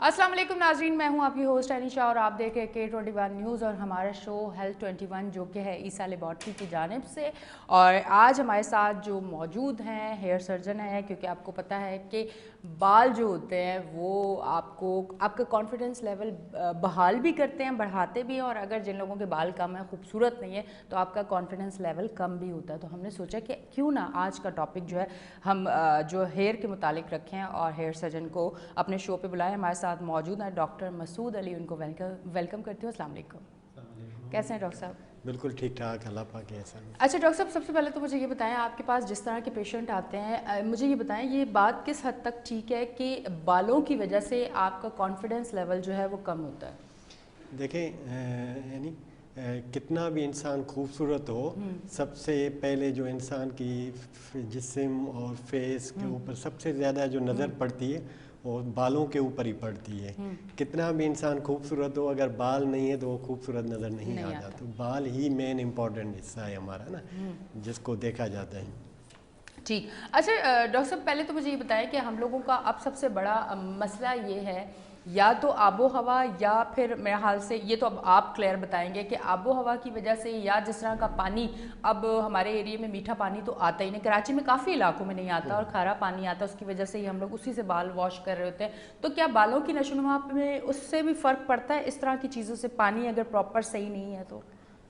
अस्सलाम वालेकुम नाज़रीन, मैं हूं आपकी होस्ट अनीशा और आप देख रहे हैं K21 न्यूज़ और हमारा शो हेल्थ 21 जो कि है ईसा लेबॉर्ट्री की जानिब से। और आज हमारे साथ जो मौजूद हैं हेयर सर्जन है, क्योंकि आपको पता है कि बाल जो होते हैं वो आपको आपका कॉन्फिडेंस लेवल बहाल भी करते हैं, बढ़ाते भी हैं, और अगर जिन लोगों के बाल कम है, खूबसूरत नहीं है, तो आपका कॉन्फिडेंस लेवल कम भी होता है। तो हमने सोचा कि क्यों ना आज का टॉपिक जो है हम जो हेयर के मुतालिक रखें और हेयर सर्जन को अपने शो पे बुलाएं। हमारे साथ मौजूद हैं डॉक्टर मसूद अली, उनको वेलकम करती हूँ। अस्सलाम वालेकुम, कैसे हैं डॉक्टर साहब? बिल्कुल ठीक ठाक, अल्लाह पाक के एहसान। अच्छा डॉक्टर साहब, सबसे पहले तो मुझे ये बताएं, आपके पास जिस तरह के पेशेंट आते हैं, मुझे ये बताएं ये बात किस हद तक ठीक है कि बालों की वजह से आपका कॉन्फिडेंस लेवल जो है वो कम होता है? देखें, यानी कितना भी इंसान खूबसूरत हो, सबसे पहले जो इंसान की जिस्म और फेस के ऊपर सबसे ज़्यादा जो नज़र पड़ती है वो बालों के ऊपर ही पड़ती है। कितना भी इंसान खूबसूरत हो, अगर बाल नहीं है तो वो खूबसूरत नज़र नहीं आता। तो बाल ही मेन इम्पॉर्टेंट हिस्सा है हमारा ना, जिसको देखा जाता है। ठीक। अच्छा डॉक्टर साहब, पहले तो मुझे ये बताएं कि हम लोगों का अब सबसे बड़ा मसला ये है, या तो आबो हवा, या फिर मेरे हाल से ये तो अब आप क्लियर बताएंगे कि आबो हवा की वजह से, या जिस तरह का पानी अब हमारे एरिया में मीठा पानी तो आता ही नहीं, कराची में काफ़ी इलाकों में नहीं आता और खारा पानी आता है, उसकी वजह से ही हम लोग उसी से बाल वॉश कर रहे होते हैं। तो क्या बालों की नशोनुमा में उससे भी फ़र्क पड़ता है, इस तरह की चीज़ों से, पानी अगर प्रॉपर सही नहीं है तो?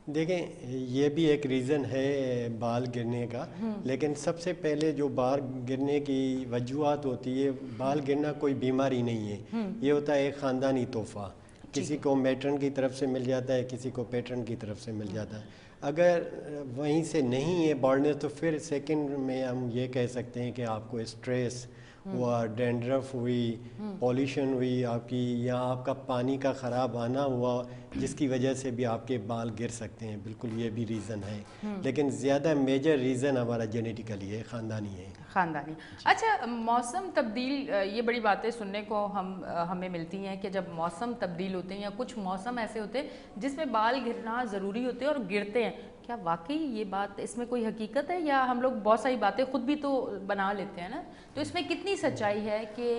देखें, ये भी एक रीज़न है बाल गिरने का, लेकिन सबसे पहले जो बाल गिरने की वजूहत होती है, बाल गिरना कोई बीमारी नहीं है, ये होता है एक ख़ानदानी तोहफ़ा। किसी को मैट्रन की तरफ से मिल जाता है, किसी को पैटर्न की तरफ से मिल जाता है। अगर वहीं से नहीं है बॉल्डनेस, तो फिर सेकंड में हम ये कह सकते हैं कि आपको स्ट्रेस हुआ, डैंड्रफ हुई, पॉल्यूशन हुई आपकी, या आपका पानी का ख़राब आना हुआ, जिसकी वजह से भी आपके बाल गिर सकते हैं। बिल्कुल ये भी रीज़न है, लेकिन ज़्यादा मेजर रीज़न हमारा जेनेटिकली है, ख़ानदानी है। ख़ानदानी। अच्छा, मौसम तब्दील, ये बड़ी बातें सुनने को हमें मिलती हैं कि जब मौसम तब्दील होते हैं, या कुछ मौसम ऐसे होते हैं जिसमें बाल गिरना ज़रूरी होते हैं और गिरते हैं, क्या वाकई ये बात, इसमें कोई हकीकत है, या हम लोग बहुत सारी बातें खुद भी तो बना लेते हैं ना? तो इसमें कितनी सच्चाई है कि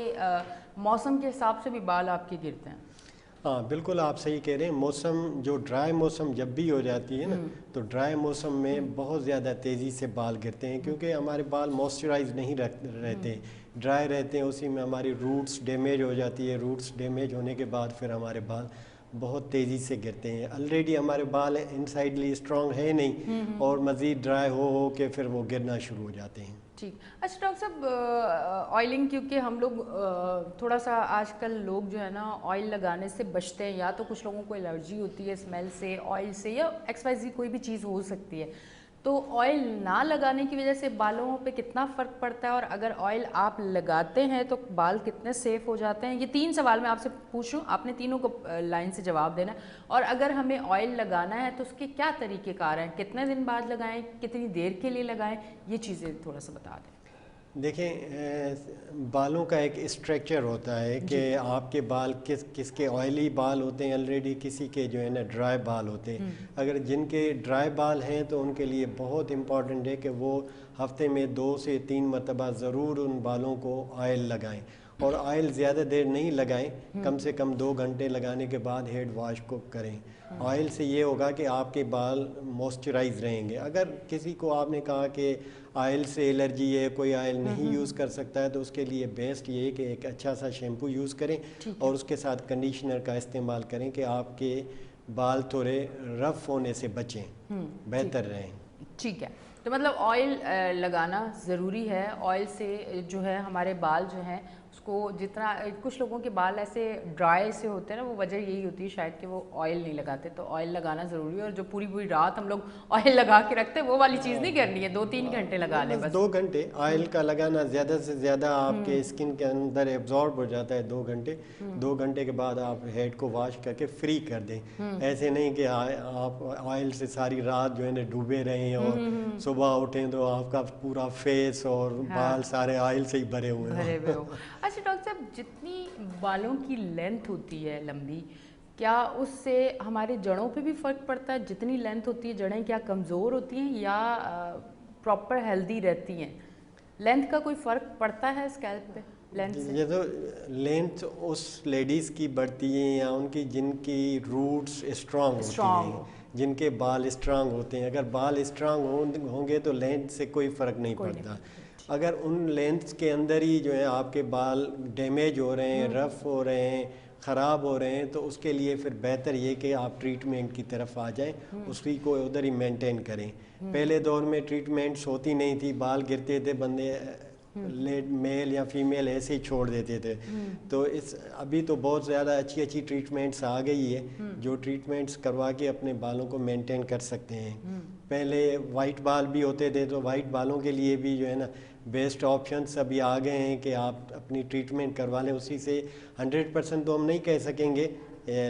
मौसम के हिसाब से भी बाल आपके गिरते हैं? हाँ, बिल्कुल आप सही कह रहे हैं। मौसम जो ड्राई मौसम जब भी हो जाती है ना, तो ड्राई मौसम में बहुत ज़्यादा तेज़ी से बाल गिरते हैं, क्योंकि हमारे बाल मॉइस्चराइज नहीं रहते, ड्राई रहते हैं। उसी में हमारी रूट्स डैमेज हो जाती है, रूट्स डैमेज होने के बाद फिर हमारे बाल बहुत तेज़ी से गिरते हैं। ऑलरेडी हमारे बाल इनसाइडली स्ट्रॉन्ग है नहीं, और मज़ीद ड्राई हो के फिर वो गिरना शुरू हो जाते हैं। ठीक। अच्छा डॉक्टर साहब, ऑयलिंग, क्योंकि हम लोग थोड़ा सा आजकल लोग जो है ना ऑयल लगाने से बचते हैं, या तो कुछ लोगों को एलर्जी होती है स्मेल से, ऑयल से, या XYZ कोई भी चीज़ हो सकती है। तो ऑयल ना लगाने की वजह से बालों पे कितना फ़र्क पड़ता है, और अगर ऑयल आप लगाते हैं तो बाल कितने सेफ़ हो जाते हैं? ये 3 सवाल मैं आपसे पूछूं, आपने तीनों को लाइन से जवाब देना है। और अगर हमें ऑयल लगाना है तो उसके क्या तरीक़ेकार हैं, कितने दिन बाद लगाएं, कितनी देर के लिए लगाएं, ये चीज़ें थोड़ा सा बता दें। देखें, बालों का एक स्ट्रक्चर होता है कि आपके बाल किसके ऑयली बाल होते हैं ऑलरेडी, किसी के जो है ना ड्राई बाल होते हैं। अगर जिनके ड्राई बाल हैं तो उनके लिए बहुत इम्पॉर्टेंट है कि वो हफ्ते में 2 से 3 मरतबा ज़रूर उन बालों को ऑयल लगाएं, और ऑयल ज़्यादा देर नहीं लगाएं, कम से कम 2 घंटे लगाने के बाद हेड वॉश को करें। ऑयल से ये होगा कि आपके बाल मॉइस्चराइज रहेंगे। अगर किसी को आपने कहा कि ऑयल से एलर्जी है, कोई ऑयल नहीं यूज़ कर सकता है, तो उसके लिए बेस्ट ये है कि एक अच्छा सा शैम्पू यूज़ करें और उसके साथ कंडीशनर का इस्तेमाल करें कि आपके बाल थोड़े रफ़ होने से बचें, बेहतर रहें। ठीक है, तो मतलब ऑयल लगाना ज़रूरी है। ऑयल से जो है हमारे बाल जो हैं उसको जितना, कुछ लोगों के बाल ऐसे ड्राई से होते हैं ना, वो वजह यही होती है शायद कि वो ऑयल नहीं लगाते। तो ऑयल लगाना ज़रूरी है, और जो पूरी पूरी रात हम लोग ऑयल लगा के रखते हैं वो वाली चीज़ नहीं करनी है, 2-3 घंटे लगा लें बस। 2 घंटे ऑयल का लगाना, ज़्यादा से ज़्यादा आपके स्किन के अंदर एब्जॉर्ब हो जाता है 2 घंटे। 2 घंटे के बाद आप हेड को वॉश करके फ्री कर दें। ऐसे नहीं कि आप ऑयल से सारी रात जो है ना डूबे रहें और सुबह उठें तो आपका पूरा फेस और बाल सारे ऑयल से ही भरे हुए हो। अच्छा डॉक्टर साहब, जितनी बालों की लेंथ होती है लंबी, क्या उससे हमारे जड़ों पे भी फ़र्क पड़ता है? जितनी लेंथ होती है जड़ें क्या कमज़ोर होती हैं या प्रॉपर हेल्दी रहती हैं? लेंथ का कोई फ़र्क पड़ता है स्कैल्प पे? लेंथ से? ये तो लेंथ उस लेडीज़ की बढ़ती है या उनकी जिनकी रूट्स स्ट्रांग होती हैं, जिनके बाल स्ट्रांग होते हैं। अगर बाल स्ट्रांग होंगे तो लेंथ से कोई फ़र्क नहीं पड़ता। अगर उन लेंथ्स के अंदर ही जो है आपके बाल डैमेज हो रहे हैं, रफ़ हो रहे हैं, ख़राब हो रहे हैं, तो उसके लिए फिर बेहतर ये कि आप ट्रीटमेंट की तरफ आ जाएं, उसी को उधर ही मेंटेन करें। पहले दौर में ट्रीटमेंट्स होती नहीं थी, बाल गिरते थे, बंदे मेल या फीमेल ऐसे ही छोड़ देते थे। तो अभी तो बहुत ज़्यादा अच्छी अच्छी ट्रीटमेंट्स आ गई है, जो ट्रीटमेंट्स करवा के अपने बालों को मेंटेन कर सकते हैं। पहले वाइट बाल भी होते थे, तो वाइट बालों के लिए भी जो है ना बेस्ट ऑप्शंस अभी आ गए हैं कि आप अपनी ट्रीटमेंट करवा लें। उसी से 100% तो हम नहीं कह सकेंगे,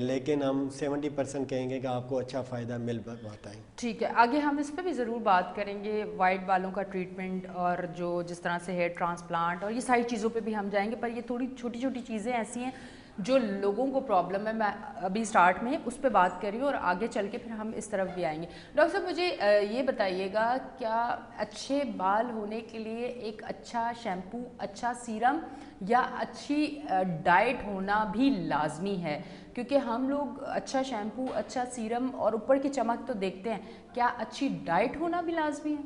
लेकिन हम 70% कहेंगे कि आपको अच्छा फ़ायदा मिल पाता है। ठीक है, आगे हम इस पर भी ज़रूर बात करेंगे, वाइट बालों का ट्रीटमेंट और जो जिस तरह से हेयर ट्रांसप्लांट और ये सारी चीज़ों पे भी हम जाएंगे। पर ये थोड़ी छोटी छोटी चीज़ें ऐसी हैं जो लोगों को प्रॉब्लम है, मैं अभी स्टार्ट में उस पर बात कर रही हूँ और आगे चल के फिर हम इस तरफ भी आएंगे। डॉक्टर साहब मुझे ये बताइएगा, क्या अच्छे बाल होने के लिए एक अच्छा शैम्पू, अच्छा सीरम या अच्छी डाइट होना भी लाजमी है? क्योंकि हम लोग अच्छा शैम्पू, अच्छा सीरम और ऊपर की चमक तो देखते हैं, क्या अच्छी डाइट होना भी लाजमी है?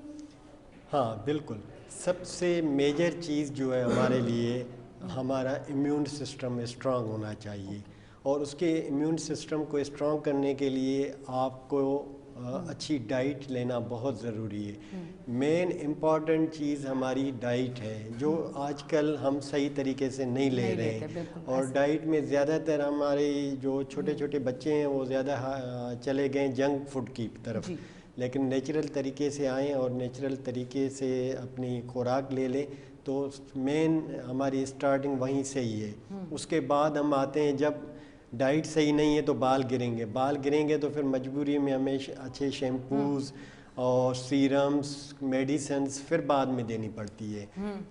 हाँ बिल्कुल, सबसे मेजर चीज़ जो है हमारे लिए हमारा इम्यून सिस्टम स्ट्रांग होना चाहिए, और उसके इम्यून सिस्टम को स्ट्रांग करने के लिए आपको अच्छी डाइट लेना बहुत ज़रूरी है। मेन इम्पॉर्टेंट चीज़ हमारी डाइट है, जो आजकल हम सही तरीके से नहीं ले रहे हैं। और डाइट में ज़्यादातर हमारे जो छोटे छोटे बच्चे हैं वो ज़्यादा चले गए जंक फूड की तरफ, लेकिन नेचुरल तरीके से आएँ और नेचुरल तरीके से अपनी खुराक ले लें, तो मेन हमारी स्टार्टिंग वहीं से ही है। उसके बाद हम आते हैं, जब डाइट सही नहीं है तो बाल गिरेंगे तो फिर मजबूरी में हमें अच्छे शैम्पूज़ और सीरम्स, मेडिसिन्स फिर बाद में देनी पड़ती है।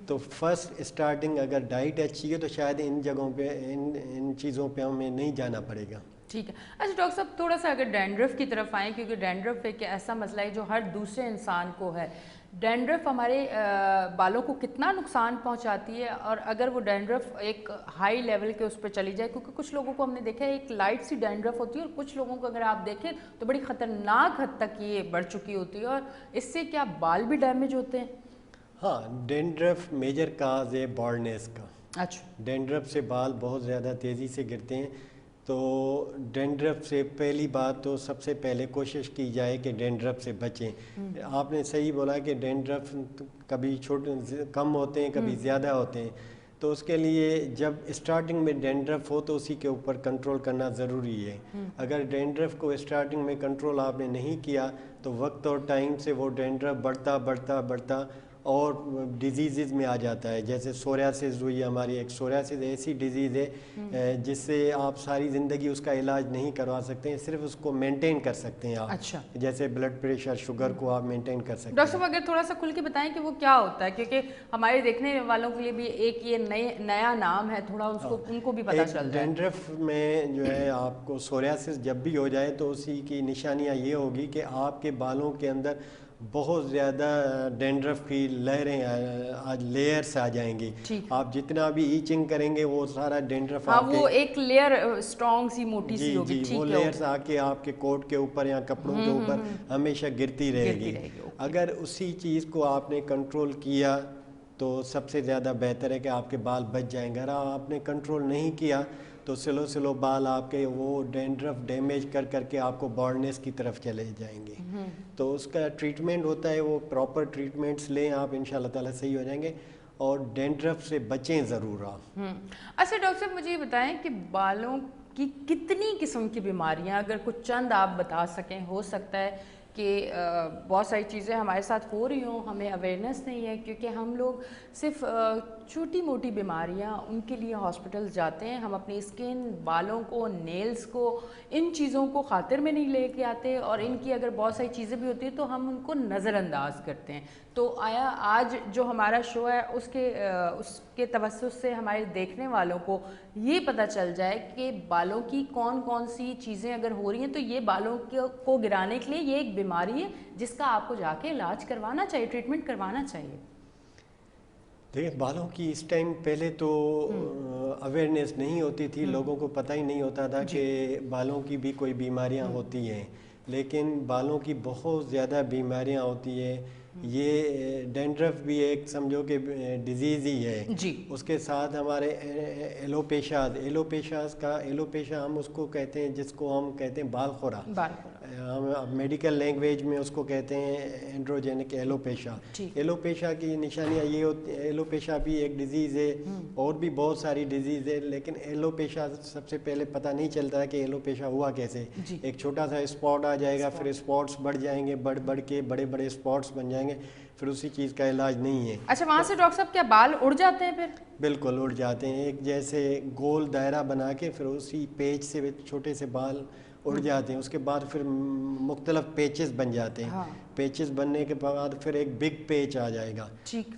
तो फर्स्ट स्टार्टिंग अगर डाइट अच्छी है तो शायद इन जगहों पे, इन चीज़ों पे हमें नहीं जाना पड़ेगा। ठीक है। अच्छा डॉक्टर साहब, थोड़ा सा अगर डैंड्रफ की तरफ आएँ, क्योंकि डैंड्रफ एक ऐसा मसला है जो हर दूसरे इंसान को है। डैंड्रफ हमारे बालों को कितना नुकसान पहुंचाती है, और अगर वो डैंड्रफ एक हाई लेवल के उस पर चली जाए, क्योंकि कुछ लोगों को हमने देखा है एक लाइट सी डैंड्रफ होती है, और कुछ लोगों को अगर आप देखें तो बड़ी ख़तरनाक हद तक ये बढ़ चुकी होती है, और इससे क्या बाल भी डैमेज होते हैं? हाँ, डैंड्रफ मेजर काज है बॉल्डनेस का। अच्छा। डैंड्रफ से बाल बहुत ज़्यादा तेज़ी से गिरते हैं। तो डैंड्रफ से पहली बात तो सबसे पहले कोशिश की जाए कि डैंड्रफ से बचें। आपने सही बोला कि डैंड्रफ कभी कम होते हैं, कभी ज़्यादा होते हैं। तो उसके लिए जब स्टार्टिंग में डैंड्रफ हो तो उसी के ऊपर कंट्रोल करना ज़रूरी है। अगर डैंड्रफ को स्टार्टिंग में कंट्रोल आपने नहीं किया तो वक्त और टाइम से वो डैंड्रफ बढ़ता और डिजीज़ में आ जाता है। जैसे सोरियासिस हुई हमारी, एक सोरियासिस ऐसी डिजीज़ है जिससे आप सारी ज़िंदगी उसका इलाज नहीं करवा सकते हैं, सिर्फ उसको मेंटेन कर सकते हैं आप। अच्छा। जैसे ब्लड प्रेशर, शुगर को आप मेंटेन कर सकते हैं। डॉक्टर साहब अगर थोड़ा सा खुल के बताएं कि वो क्या होता है, क्योंकि हमारे देखने वालों के लिए भी एक ये नया नाम है, थोड़ा उसको उनको भी पता चल जाए। डैंड्रफ में जो है आपको सोरियासिस जब भी हो जाए तो उसी की निशानियाँ ये होगी कि आपके बालों के अंदर बहुत ज़्यादा डैंड्रफ की लेयर्स आ जाएंगी। आप जितना भी ईचिंग करेंगे वो सारा डैंड्रफ वो एक लेयर स्ट्रॉन्ग सी मोटी सी होगी। वो लेयर्स आके आपके कोट के ऊपर या कपड़ों के ऊपर हमेशा गिरती रहेगी। अगर उसी चीज़ को आपने कंट्रोल किया तो सबसे ज़्यादा बेहतर है कि आपके बाल बच जाएंगे। अगर आपने कंट्रोल नहीं किया तो स्लो बाल आपके वो डैंड्रफ डैमेज करके आपको बॉल्डनेस की तरफ चले जाएंगे। तो उसका ट्रीटमेंट होता है, वो प्रॉपर ट्रीटमेंट्स लें आप, इंशाल्लाह ताला सही हो जाएंगे, और डैंड्रफ से बचें ज़रूर आप। अच्छा डॉक्टर साहब मुझे ये बताएं कि बालों की कितनी किस्म की बीमारियां, अगर कुछ चंद आप बता सकें। हो सकता है कि बहुत सारी चीज़ें हमारे साथ हो रही हों, हमें अवेयरनेस नहीं है, क्योंकि हम लोग सिर्फ छोटी मोटी बीमारियां उनके लिए हॉस्पिटल जाते हैं। हम अपनी स्किन, बालों को, नेल्स को, इन चीज़ों को खातिर में नहीं लेके आते, और इनकी अगर बहुत सारी चीज़ें भी होती हैं तो हम उनको नज़रअंदाज करते हैं। तो आया आज जो हमारा शो है उसके तवस्सुस से हमारे देखने वालों को ये पता चल जाए कि बालों की कौन कौन सी चीज़ें अगर हो रही हैं तो ये बालों को गिराने के लिए ये एक बीमारी है जिसका आपको जाके इलाज करवाना चाहिए, ट्रीटमेंट करवाना चाहिए। دیکھیں بالوں کی اس ٹائم پہلے تو اویئرنیس نہیں ہوتی تھی، لوگوں کو پتہ ہی نہیں ہوتا تھا کہ بالوں کی بھی کوئی بیماریاں ہوتی ہیں، لیکن بالوں کی بہت زیادہ بیماریاں ہوتی ہیں. یہ ڈینڈرف بھی ایک سمجھو کہ ڈیزیز ہی ہے. جی. اس کے ساتھ ہمارے ایلوپیشا ہم اس کو کہتے ہیں، جس کو ہم کہتے ہیں بال خورا. ہم میڈیکل لینگویج میں اس کو کہتے ہیں اینڈروجینک ایلوپیشا. ایلوپیشا کی نشانیاں یہ ہوتی ہیں، ایلوپیشا بھی ایک ڈیزیز ہے، اور بھی بہت ساری ڈیزیز ہے، لیکن ایلوپیشا سب سے پہلے پتہ نہیں چلتا کہ ایلوپیشا ہوا کیسے. ایک چھوٹا سا اسپاٹ آ جائے گا، پھر اسپاٹس بڑھ جائیں گے، بڑھ کے بڑے بڑے اسپاٹس بن جائیں گے، پھر اسی چیز کا علاج نہیں ہے. اچھا، وہاں سے ڈاکٹر صاحب کیا بال اڑ جاتے ہیں پھر؟ بالکل اڑ جاتے ہیں، ایک جیسے گول دائرہ بنا کے پھر اسی پیچ سے چھوٹے سے بال اڑ جاتے ہیں. اس کے بعد پھر مختلف پیچز بن جاتے ہیں. پیچز بننے کے بعد پھر ایک بگ پیچ آ جائے گا.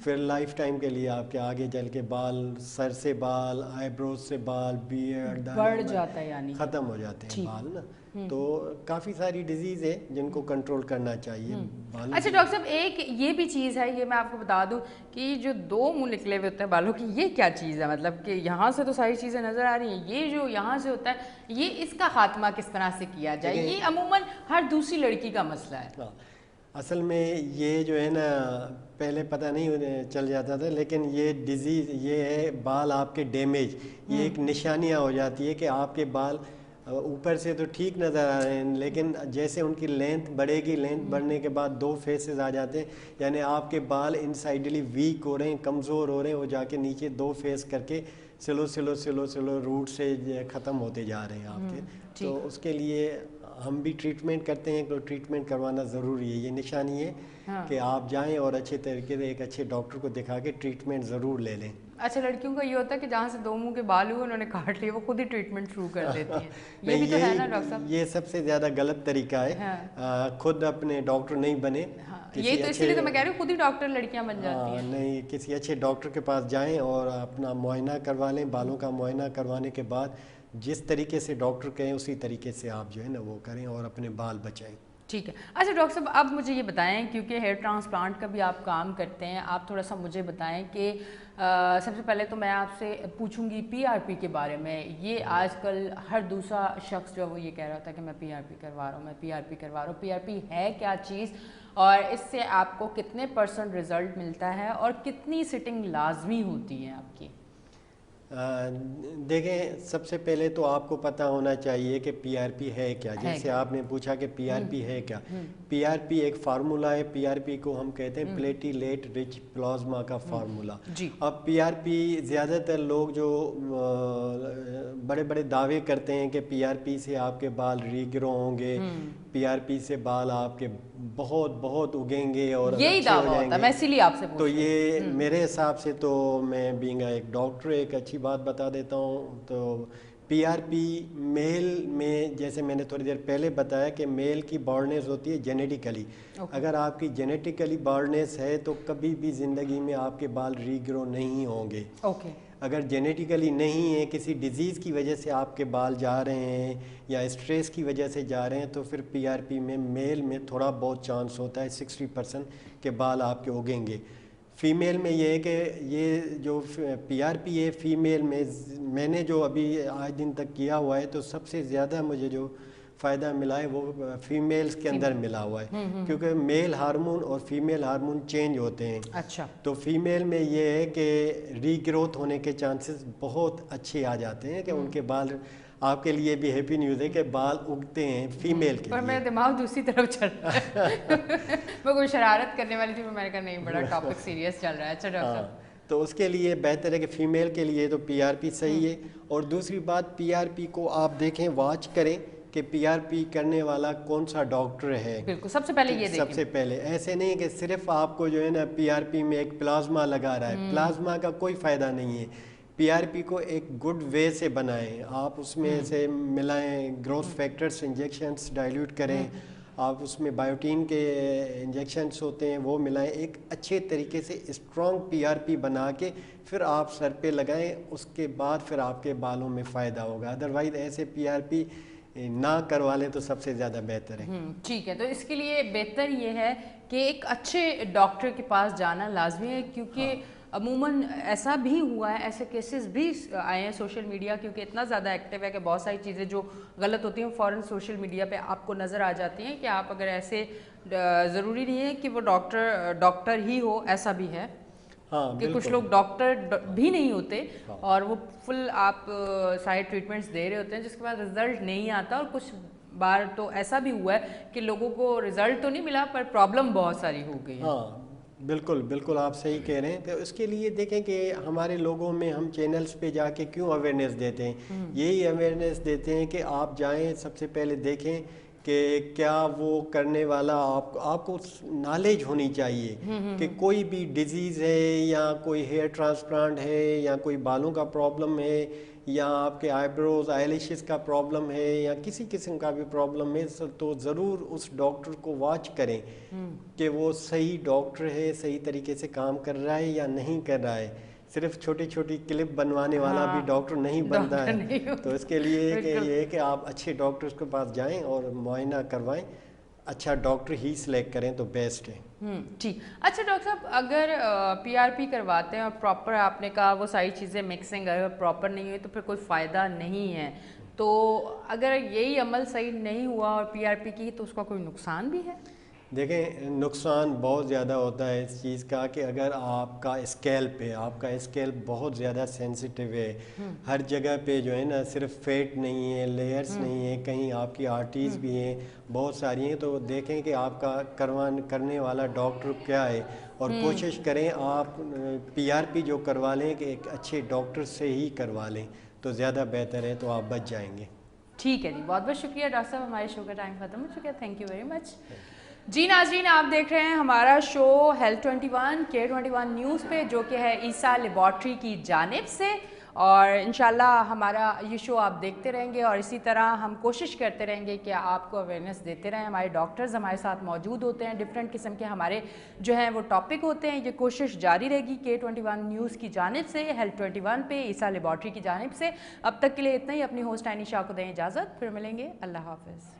پھر لائف ٹائم کے لیے آپ کے آگے چل کے بال، سر سے بال، آئی بروز سے بال، بیئرڈ بڑھ جاتا ہے، یعنی ختم ہو جاتے ہیں بال نا. تو کافی ساری ڈیزیز ہے جن کو کنٹرول کرنا چاہیے. اچھا ڈاکٹر صاحب، ایک یہ بھی چیز ہے، یہ میں آپ کو بتا دوں کہ جو دو منہ نکلے ہوئے ہوتے ہیں بالوں کی، یہ کیا چیز ہے؟ مطلب کہ یہاں سے تو ساری چیزیں نظر آ رہی ہیں، یہ جو یہاں سے ہوتا ہے، یہ اس کا خاتمہ کس طرح سے کیا جائے؟ یہ عموماً ہر دوسری لڑکی کا مسئلہ ہے. اصل میں یہ جو ہے نا پہلے پتہ نہیں چل جاتا تھا، لیکن یہ ڈیزیز یہ ہے بال آپ کے ڈیمیج. یہ ایک نشانیاں ہو جاتی ہے کہ آپ کے بال اوپر سے تو ٹھیک نظر آ رہے ہیں، لیکن جیسے ان کی لینتھ بڑھے گی، لینتھ بڑھنے کے بعد دو فیسز آ جاتے ہیں، یعنی آپ کے بال انسائڈلی ویک ہو رہے ہیں، کمزور ہو رہے ہیں، وہ جا کے نیچے دو فیس کر کے سلو روٹ سے ختم ہوتے جا رہے ہیں آپ کے. تو اس کے لیے ہم بھی ٹریٹمنٹ کرتے ہیں، تو ٹریٹمنٹ کروانا ضروری ہے. یہ نشانی ہے کہ آپ جائیں اور اچھے طریقے سے ایک اچھے ڈاکٹر کو دکھا کے ٹریٹمنٹ ضرور لے لیں. اچھا، لڑکیوں کا یہ ہوتا ہے کہ جہاں سے دو منہ کے بال ہوئے انہوں نے کاٹ لیے، وہ خود ہی ٹریٹمنٹ شروع کر دیتی ہیں. یہ بھی تو ہے نا ڈاکٹر صاحب؟ یہ سب سے زیادہ غلط طریقہ ہے. خود اپنے ڈاکٹر نہیں بنے. یہی تو اسی لیے تو میں کہہ رہی ہوں، خود ہی ڈاکٹر لڑکیاں بن جاتی ہیں. نہیں، کسی اچھے ڈاکٹر کے پاس جائیں اور اپنا معائنہ کروا لیں. بالوں کا معائنہ کروانے کے بعد جس طریقے سے ڈاکٹر کہیں اسی طریقے سے آپ جو ہے نا وہ کریں اور اپنے بال بچائیں. ٹھیک ہے. اچھا ڈاکٹر صاحب، اب مجھے یہ بتائیں، کیونکہ ہیئر ٹرانسپلانٹ کا بھی آپ کام کرتے ہیں، آپ تھوڑا سا مجھے بتائیں کہ سب سے پہلے تو میں آپ سے پوچھوں گی پی آر پی کے بارے میں. یہ آج کل ہر دوسرا شخص جو وہ یہ کہہ رہا تھا کہ میں پی آر پی کروا رہا ہوں، میں پی آر پی کروا رہا ہوں. پی آر پی ہے کیا چیز، اور اس سے آپ کو کتنے % رزلٹ ملتا ہے، اور کتنی سٹنگ لازمی ہوتی ہے آپ کی؟ دیکھیں، سب سے پہلے تو آپ کو پتہ ہونا چاہیے کہ پی آر پی ہے کیا. جیسے آپ نے پوچھا کہ پی آر پی ہے کیا. پی آر پی ایک فارمولہ ہے. پی آر پی کو ہم کہتے ہیں پلیٹیلیٹ رچ پلازما کا فارمولہ. اب پی آر پی زیادہ تر لوگ جو بڑے بڑے دعوے کرتے ہیں کہ پی آر پی سے آپ کے بال ری گرو ہوں گے، پی آر پی سے بال آپ کے بہت بہت اگیں گے اور یہی دعویٰ ہوتا ہے. میں اسی لیے آپ سے تو یہ میرے حساب سے تو میں بینگ ایک ڈاکٹر ایک اچھی بات بتا دیتا ہوں. تو پی آر پی میل میں، جیسے میں نے تھوڑی دیر پہلے بتایا کہ میل کی بالڈنس ہوتی ہے جینیٹیکلی. اگر آپ کی جینیٹیکلی بالڈنس ہے تو کبھی بھی زندگی میں آپ کے بال ری گرو نہیں ہوں گے. اگر جینیٹیکلی نہیں ہے، کسی ڈیزیز کی وجہ سے آپ کے بال جا رہے ہیں یا اسٹریس کی وجہ سے جا رہے ہیں، تو پھر پی آر پی میں میل میں تھوڑا بہت چانس ہوتا ہے 60% کہ بال آپ کے اگیں گے. فیمیل میں یہ ہے کہ یہ جو پی آر پی ہے فیمیل میں نے جو ابھی آج دن تک کیا ہوا ہے، تو سب سے زیادہ مجھے جو فائدہ ملا ہے وہ فیمیلز کے اندر ملا ہوا ہے، کیونکہ میل ہارمون اور فیمیل ہارمون چینج ہوتے ہیں. اچھا. تو فیمیل میں یہ ہے کہ ری گروتھ ہونے کے چانسز بہت اچھے آ جاتے ہیں کہ ان کے بال، آپ کے لیے بھی ہیپی نیوز ہے کہ بال اگتے ہیں فیمیل کے لیے. پر میرا دماغ دوسری طرف چل رہا ہے. میں کوئی شرارت کرنے والی تھی، میں نے کہا نہیں، بڑا ٹاپک سیریس چل رہا ہے. اچھا ڈاکٹر صاحب، تو اس کے لیے بہتر ہے کہ فیمیل کے لیے تو پی آر پی صحیح ہے. اور دوسری بات، پی آر پی کو آپ دیکھیں، واچ کریں کہ پی آر پی کرنے والا کون سا ڈاکٹر ہے. بالکل، سب سے پہلے یہ دیکھیں. سب سے پہلے ایسے نہیں کہ صرف آپ کو جو ہے نا پی آر پی میں ایک پلازما لگا رہا ہے. پلازما کا کوئی فائدہ نہیں ہے. پی آر پی کو ایک گڈ وے سے بنائیں. آپ اس میں سے ملائیں گروتھ فیکٹرز، انجیکشنز ڈائلیوٹ کریں. آپ اس میں بایوٹین کے انجیکشنز ہوتے ہیں وہ ملائیں. ایک اچھے طریقے سے اسٹرانگ پی آر پی بنا کے پھر آپ سر پہ لگائیں. اس کے بعد پھر آپ کے بالوں میں فائدہ ہوگا. ادروائز ایسے پی آر پی نہ کروا لیں تو سب سے زیادہ بہتر ہے. ٹھیک ہے. تو اس کے لیے بہتر یہ ہے کہ ایک اچھے ڈاکٹر کے پاس جانا لازمی ہے، کیونکہ عموماً ایسا بھی ہوا ہے, ایسے کیسز بھی آئے ہیں سوشل میڈیا, کیونکہ اتنا زیادہ ایکٹیو ہے کہ بہت ساری چیزیں جو غلط ہوتی ہیں فوراً سوشل میڈیا پہ آپ کو نظر آ جاتی ہیں, کہ آپ اگر ایسے ضروری نہیں ہے کہ وہ ڈاکٹر ہی ہو, ایسا بھی ہے کہ کچھ لوگ ڈاکٹر بھی نہیں ہوتے اور وہ فل آپ سارے ٹریٹمنٹس دے رہے ہوتے ہیں جس کے بعد رزلٹ نہیں آتا, اور کچھ بار تو ایسا بھی ہوا ہے کہ لوگوں کو رزلٹ تو نہیں ملا پر پرابلم بہت ساری ہو گئی. ہاں بالکل بالکل آپ صحیح کہہ رہے ہیں. تو اس کے لیے دیکھیں کہ ہمارے لوگوں میں ہم چینلز پہ جا کے کیوں اویئرنیس دیتے ہیں, یہی اویئرنیس دیتے ہیں کہ آپ جائیں سب سے پہلے دیکھیں کہ کیا وہ کرنے والا آپ کو نالج ہونی چاہیے کہ کوئی بھی ڈیزیز ہے یا کوئی ہیئر ٹرانسپلانٹ ہے یا کوئی بالوں کا پرابلم ہے یا آپ کے آئی بروز آئی لیشز کا پرابلم ہے یا کسی قسم کا بھی پرابلم ہے, تو ضرور اس ڈاکٹر کو واچ کریں کہ وہ صحیح ڈاکٹر ہے, صحیح طریقے سے کام کر رہا ہے یا نہیں کر رہا ہے. صرف چھوٹی چھوٹی کلپ بنوانے والا بھی ڈاکٹر نہیں بنتا ہے. تو اس کے لیے کہ یہ ہے کہ آپ اچھے ڈاکٹرز کے پاس جائیں اور معائنہ کروائیں, اچھا ڈاکٹر ہی سلیکٹ کریں تو بیسٹ ہے. ٹھیک. اچھا ڈاکٹر صاحب, اگر پی آر پی کرواتے ہیں اور پراپر آپ نے کہا وہ ساری چیزیں مکسنگ اگر پراپر نہیں ہوئی تو پھر کوئی فائدہ نہیں ہے, تو اگر یہی عمل صحیح نہیں ہوا اور پی آر پی کی تو اس کا کوئی نقصان بھی ہے؟ دیکھیں نقصان بہت زیادہ ہوتا ہے اس چیز کا کہ اگر آپ کا اسکیلپ ہے, آپ کا اسکیلپ بہت زیادہ سینسیٹیو ہے, ہر جگہ پہ جو ہے نا صرف فیٹ نہیں ہے, لیئرس نہیں ہے, کہیں آپ کی آرٹریز بھی ہیں بہت ساری ہیں, تو دیکھیں کہ آپ کا کرنے والا ڈاکٹر کیا ہے اور کوشش کریں آپ پی آر پی جو کروا لیں کہ ایک اچھے ڈاکٹر سے ہی کروا لیں تو زیادہ بہتر ہے, تو آپ بچ جائیں گے. ٹھیک ہے جی, بہت بہت شکریہ ڈاکٹر صاحب, ہمارے شو کا ٹائم ختم ہو چکا ہے. Thank you very much. جی ناظرین, آپ دیکھ رہے ہیں ہمارا شو ہیلتھ 21 K21 نیوز پہ, جو کہ ہے عیسیٰ لیبارٹری کی جانب سے, اور انشاءاللہ ہمارا یہ شو آپ دیکھتے رہیں گے اور اسی طرح ہم کوشش کرتے رہیں گے کہ آپ کو اویئرنیس دیتے رہیں. ہمارے ڈاکٹرز ہمارے ساتھ موجود ہوتے ہیں, ڈفرینٹ قسم کے ہمارے جو ہیں وہ ٹاپک ہوتے ہیں. یہ کوشش جاری رہے گی K21 نیوز کی جانب سے, ہیلتھ 21 پہ عیسیٰ لیبارٹری کی جانب سے. اب تک کے لیے اتنا ہی. اپنی ہوسٹ عائنی شاہ کو دیں اجازت, پھر ملیں گے. اللہ حافظ.